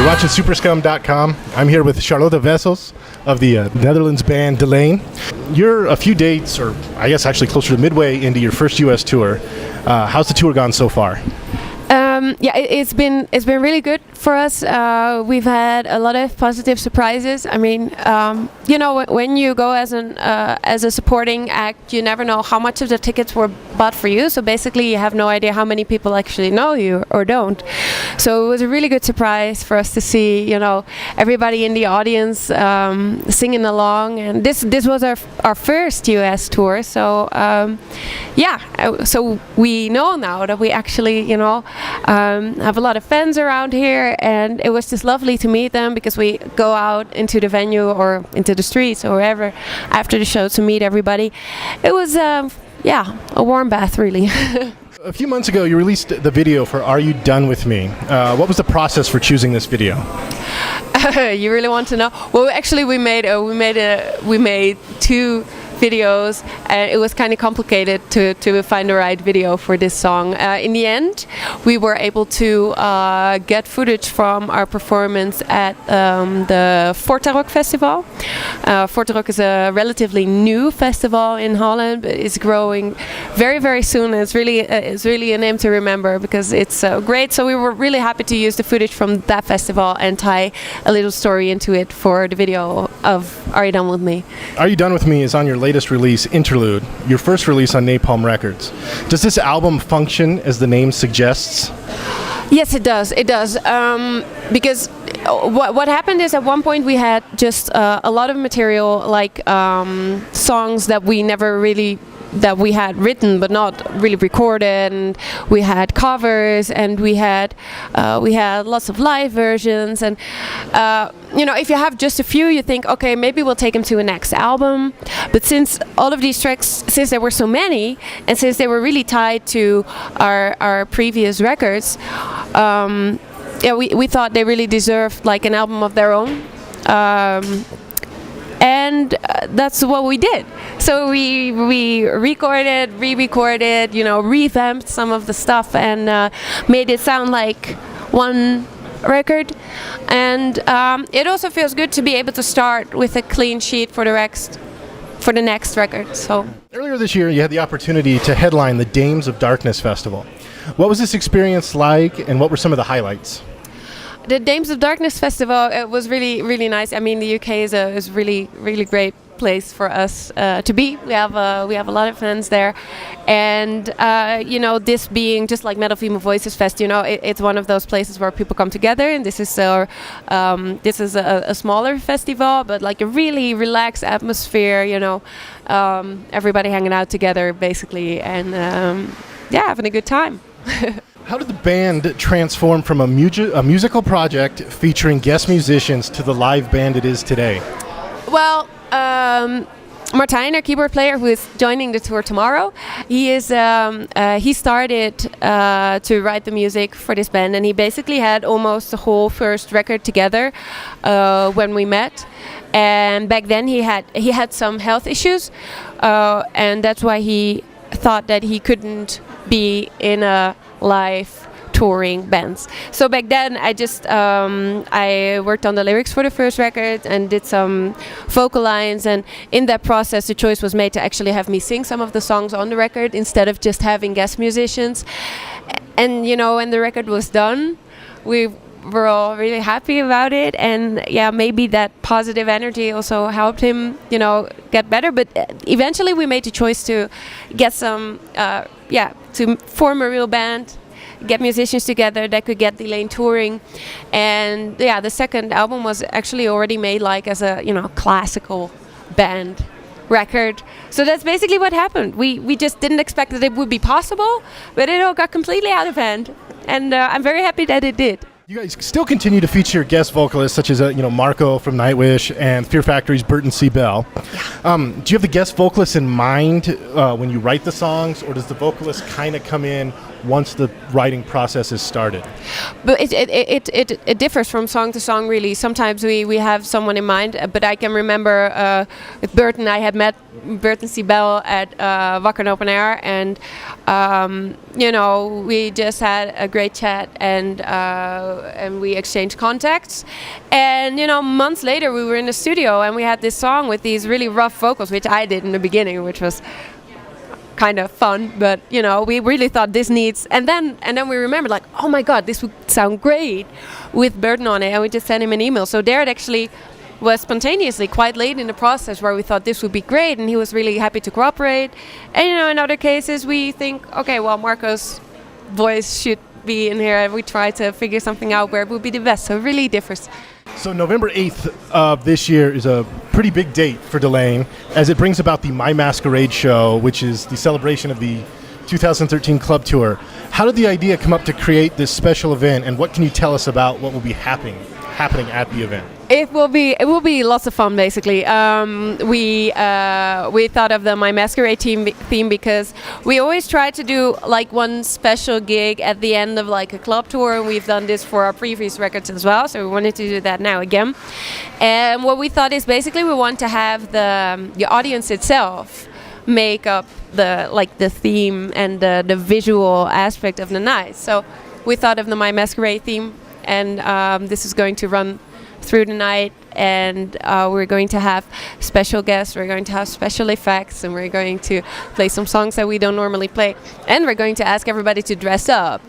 You're watching Superskum.com. I'm here with Charlotte Wessels of the Netherlands band DELAIN. You're a few dates, or I guess actually closer to midway into your first U.S. tour. How's the tour gone so far? It's been really good for us. We've had a lot of positive surprises. I mean, when you go as a supporting act, you never know how much of the tickets were bought for you. So basically, you have no idea how many people actually know you or don't. So it was a really good surprise for us to see, everybody in the audience singing along. And this was our first U.S. tour. So so we know now that we actually, have a lot of fans around here, and it was just lovely to meet them because we go out into the venue or into the streets or wherever after the show to meet everybody. It was, a warm bath, really. A few months ago, you released the video for "Are You Done With Me?" What was the process for choosing this video? You really want to know? Well, actually, we made two videos, and it was kind of complicated to find the right video for this song. In the end, we were able to get footage from our performance at the Forte Festival. Forte is a relatively new festival in Holland, but it's growing very, very soon. It's really a name to remember because it's so great. So we were really happy to use the footage from that festival and tie a little story into it for the video of Are You Done With Me? Are You Done With Me is on your latest release, Interlude, your first release on Napalm Records. Does this album function as the name suggests? Yes, it does. It does. Because what happened is at one point we had just a lot of material, like songs that we had written but not really recorded, and we had covers, and we had lots of live versions, and if you have just a few, you think, okay, maybe we'll take them to a next album. But since all of these tracks, since there were so many, and since they were really tied to our previous records, we thought they really deserved like an album of their own. And that's what we did. So we recorded, re-recorded, revamped some of the stuff, and made it sound like one record. And it also feels good to be able to start with a clean sheet for the next record. So earlier this year, you had the opportunity to headline the Dames of Darkness Festival. What was this experience like, and what were some of the highlights? The Dames of Darkness Festival, it was really, really nice. I mean, the UK is a really, really great place for us to be. We have a lot of fans there, and this being just like Metal Female Voices Fest, it's one of those places where people come together, and this is a smaller festival, but like a really relaxed atmosphere. Everybody hanging out together basically, and having a good time. How did the band transform from a musical project featuring guest musicians to the live band it is today? Well, Martijn, our keyboard player, who is joining the tour tomorrow, he started to write the music for this band, and he basically had almost the whole first record together when we met. And back then he had some health issues, and that's why he thought that he couldn't be in a live touring bands. So back then I worked on the lyrics for the first record and did some vocal lines, and in that process the choice was made to actually have me sing some of the songs on the record instead of just having guest musicians. And when the record was done, we were all really happy about it, and maybe that positive energy also helped him get better. But eventually we made the choice to get some to form a real band, get musicians together that could get DELAIN touring. And the second album was actually already made like as a classical band record. So that's basically what happened. We just didn't expect that it would be possible, but it all got completely out of hand, and I'm very happy that it did. You guys still continue to feature guest vocalists such as Marco from Nightwish and Fear Factory's Burton. Do you have the guest vocalists in mind when you write the songs, or does the vocalist kind of come in once the writing process is started? But it differs from song to song, really. Sometimes we have someone in mind, but I can remember with Burton, I had met Burton Sibel at Wakker Open Air, and we just had a great chat, and we exchanged contacts. And months later, we were in the studio, and we had this song with these really rough vocals, which I did in the beginning, which was kind of fun, but we really thought this needs, and then we remembered, like, oh my god, this would sound great with Burton on it, and we just sent him an email. So there it actually was spontaneously quite late in the process where we thought this would be great, and he was really happy to cooperate. And in other cases we think, okay, well, Marco's voice should be in here, and we try to figure something out where it would be the best. So it really differs. So November 8th of this year is a pretty big date for Delain, as it brings about the My Masquerade show, which is the celebration of the 2013 club tour. How did the idea come up to create this special event, and what can you tell us about what will be happening at the event? It will be lots of fun, basically. We thought of the My Masquerade theme because we always try to do like one special gig at the end of like a club tour, and we've done this for our previous records as well, so we wanted to do that now again. And what we thought is basically we want to have the audience itself make up the theme and the visual aspect of the night. So we thought of the My Masquerade theme, and this is going to run through the night, and we're going to have special guests, we're going to have special effects, and we're going to play some songs that we don't normally play, and we're going to ask everybody to dress up.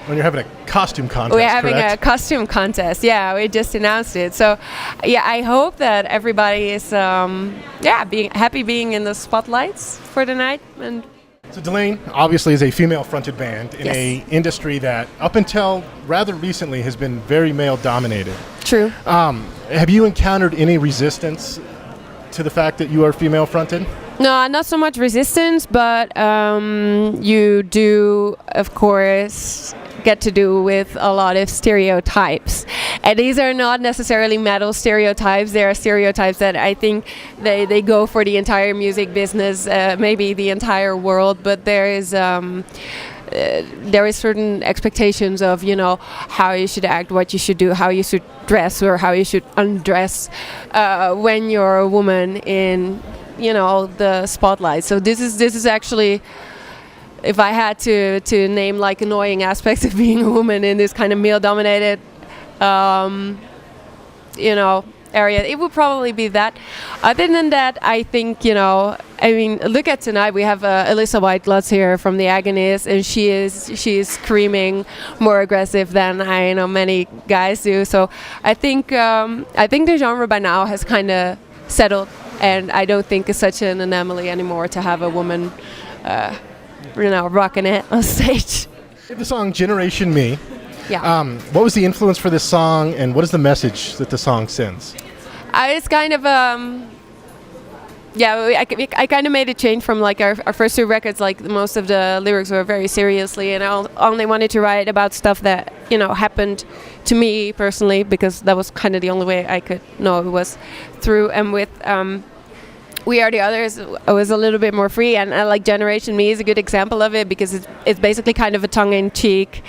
When you're having a costume contest, we're having correct? A costume contest, yeah, we just announced it. So yeah, I hope that everybody is being happy being in the spotlights for the night. And so Delain obviously is a female-fronted band in Yes. a industry that up until rather recently has been very male-dominated. True. Have you encountered any resistance to the fact that you are female-fronted? No, not so much resistance, but you do, of course, get to do with a lot of stereotypes. And these are not necessarily metal stereotypes. They are stereotypes that I think they go for the entire music business, maybe the entire world, but there is certain expectations of, how you should act, what you should do, how you should dress, or how you should undress when you're a woman in the spotlight. So this is actually, if I had to name like annoying aspects of being a woman in this kind of male dominated area, it would probably be that. Other than that, I think look at tonight. We have Alyssa Whitegloss here from the Agonist, and she is screaming more aggressive than many guys do. So I think the genre by now has kind of settled, and I don't think it's such an anomaly anymore to have a woman, rocking it on stage. The song "Generation Me." Yeah. What was the influence for this song, and what is the message that the song sends? It's kind of I kind of made a change from like our first two records. Like most of the lyrics were very seriously, and I only wanted to write about stuff that happened to me personally, because that was kind of the only way I could know it was through. And with We Are the Others, it was a little bit more free, and like Generation Me is a good example of it, because it's basically kind of a tongue-in-cheek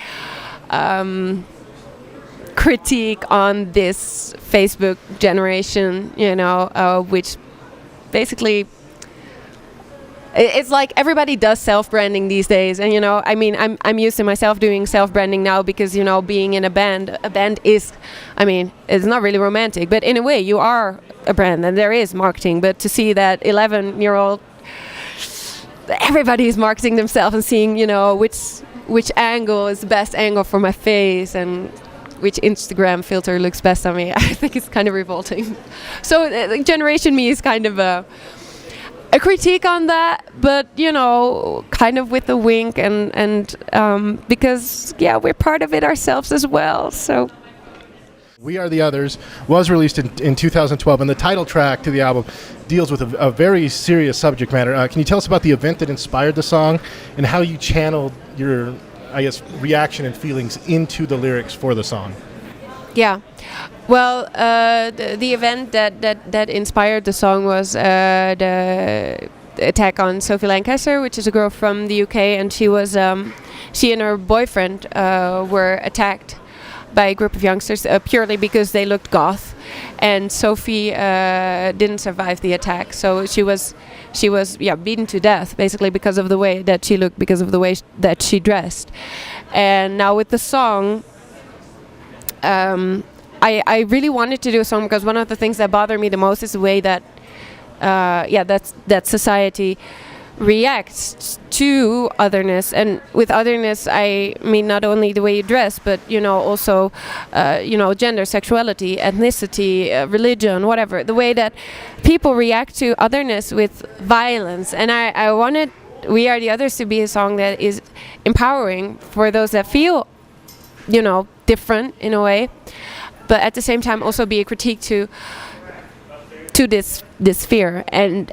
critique on this Facebook generation, which basically it's like everybody does self-branding these days, and I'm used to myself doing self-branding now, because being in a band is, it's not really romantic, but in a way you are a brand and there is marketing. But to see that 11-year-old, everybody is marketing themselves and seeing which angle is the best angle for my face and which Instagram filter looks best on me, I think it's kind of revolting. So Generation Me is kind of a critique on that, but kind of with a wink, and because we're part of it ourselves as well. So We Are the Others was released in 2012, and the title track to the album deals with a very serious subject matter. Can you tell us about the event that inspired the song, and how you channeled your, reaction and feelings into the lyrics for the song? Yeah. Well, the event that inspired the song was the attack on Sophie Lancaster, which is a girl from the UK, and she was she and her boyfriend were attacked by a group of youngsters purely because they looked goth, and Sophie didn't survive the attack, so she was beaten to death basically because of the way that she looked, because of the way that she dressed. And now with the song, I really wanted to do a song because one of the things that bother me the most is the way that that society reacts to otherness. And with otherness, I mean not only the way you dress, but also gender, sexuality, ethnicity, religion, whatever. The way that people react to otherness with violence. And I wanted We Are the Others to be a song that is empowering for those that feel different in a way, but at the same time also be a critique to this fear. And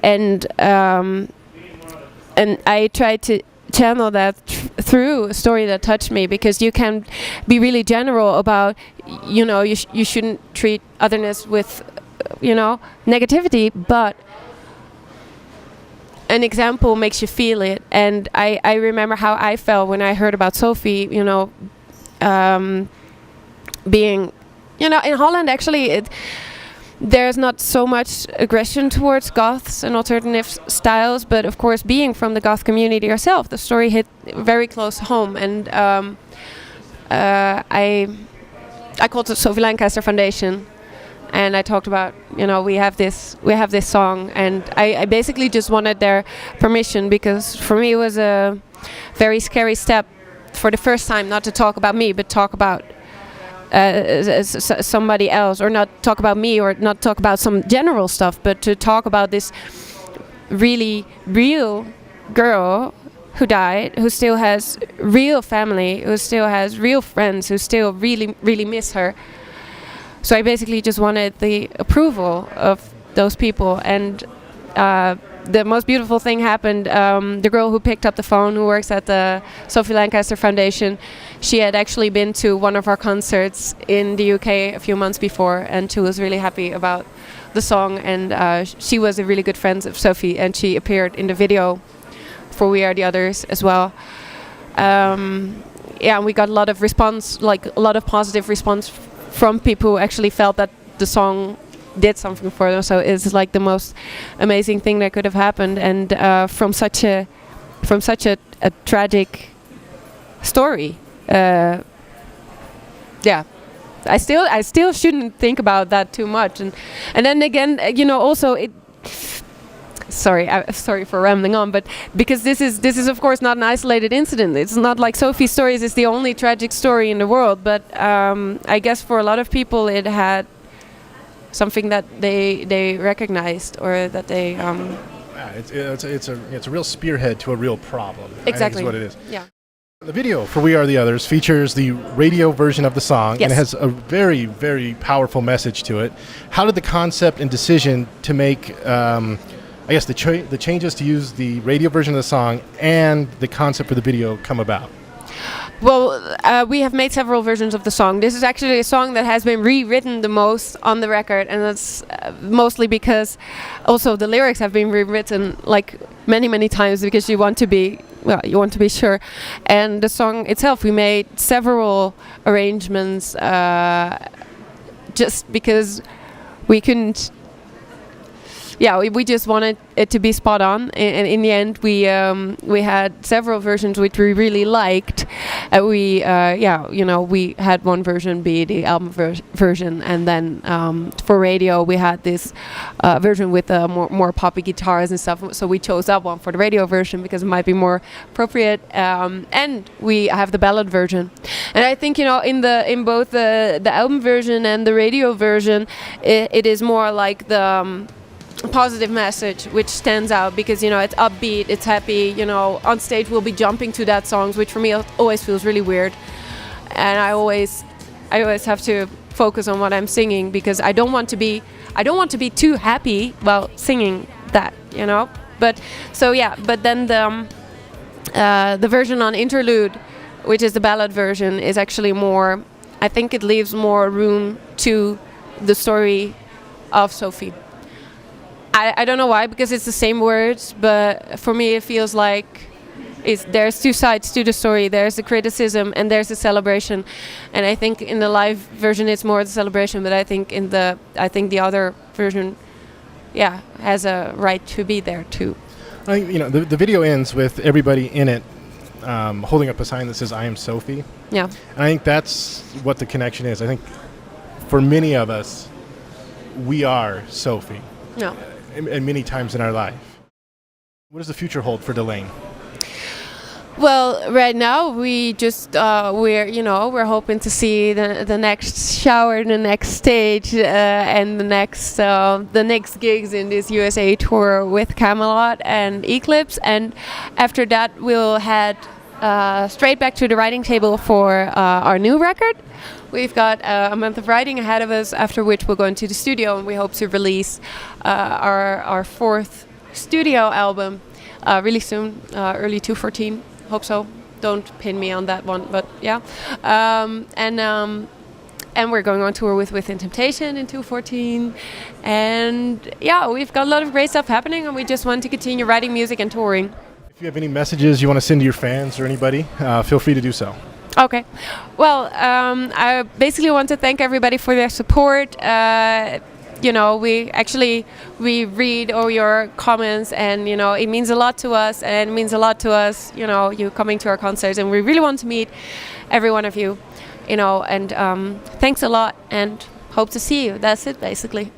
I tried to channel that through a story that touched me, because you can be really general about, you shouldn't treat otherness with, negativity, but an example makes you feel it. And I remember how I felt when I heard about Sophie, being, in Holland actually, there's not so much aggression towards goths and alternative styles, but of course, being from the goth community yourself, the story hit very close home. And I called the Sophie Lancaster Foundation, and I talked about, we have this song, and I basically just wanted their permission, because for me it was a very scary step for the first time not to talk about me, but talk about somebody else, or not talk about me, or not talk about some general stuff, but to talk about this really real girl who died, who still has real family, who still has real friends, who still really, really miss her. So I basically just wanted the approval of those people. And the most beautiful thing happened. The girl who picked up the phone, who works at the Sophie Lancaster Foundation, she had actually been to one of our concerts in the UK a few months before, and she was really happy about the song. And she was a really good friend of Sophie, and she appeared in the video for We Are the Others as well. And we got a lot of response, like a lot of positive response from people who actually felt that the song did something for them. So it's like the most amazing thing that could have happened, and from such a tragic story. I still shouldn't think about that too much, and then again, also it. Sorry for rambling on, but because this is of course not an isolated incident. It's not like Sophie's stories is the only tragic story in the world, but I guess for a lot of people it had something that they recognized, or that they. It's a real spearhead to a real problem. Exactly. I think is what it is. Yeah. The video for We Are the Others features the radio version of the song, yes, and it has a very, very powerful message to it. How did the concept and decision to make, the changes to use the radio version of the song and the concept for the video come about? Well, we have made several versions of the song. This is actually a song that has been rewritten the most on the record, and that's mostly because also the lyrics have been rewritten like many, many times, because you want to be sure. And the song itself, we made several arrangements just because we couldn't. We just wanted it to be spot on, and in the end, we had several versions which we really liked. We had one version be the album version, and then for radio we had this version with more poppy guitars and stuff. So we chose that one for the radio version because it might be more appropriate. And we have the ballad version, and I think in both the album version and the radio version, it is more like the positive message which stands out, because it's upbeat, it's happy. On stage we'll be jumping to that songs, which for me always feels really weird, and I always have to focus on what I'm singing, because I don't want to be too happy while singing that, but then the version on Interlude, which is the ballad version, is actually more, I think it leaves more room to the story of Sophie. I don't know why, because it's the same words, but for me it feels like there's two sides to the story. There's the criticism and there's the celebration. And I think in the live version it's more the celebration, but I think the other version, has a right to be there too. I think, the video ends with everybody in it holding up a sign that says "I am Sophie." Yeah. And I think that's what the connection is. I think for many of us, we are Sophie. Yeah. And many times in our life. What does the future hold for Delain? Well, right now we just we're hoping to see the next shower, the next stage, and the next gigs in this USA tour with Kamelot and Eclipse, and after that we'll head straight back to the writing table for our new record. We've got a month of writing ahead of us, after which we'll go into the studio, and we hope to release our fourth studio album really soon, early 2014. Hope so. Don't pin me on that one, but yeah. And we're going on tour with Within Temptation in 2014, and we've got a lot of great stuff happening, and we just want to continue writing music and touring. If you have any messages you want to send to your fans or anybody, feel free to do so. Okay. Well, I basically want to thank everybody for their support. We read all your comments, and it means a lot to us, and it means a lot to us, you coming to our concerts, and we really want to meet every one of you, and thanks a lot, and hope to see you. That's it, basically.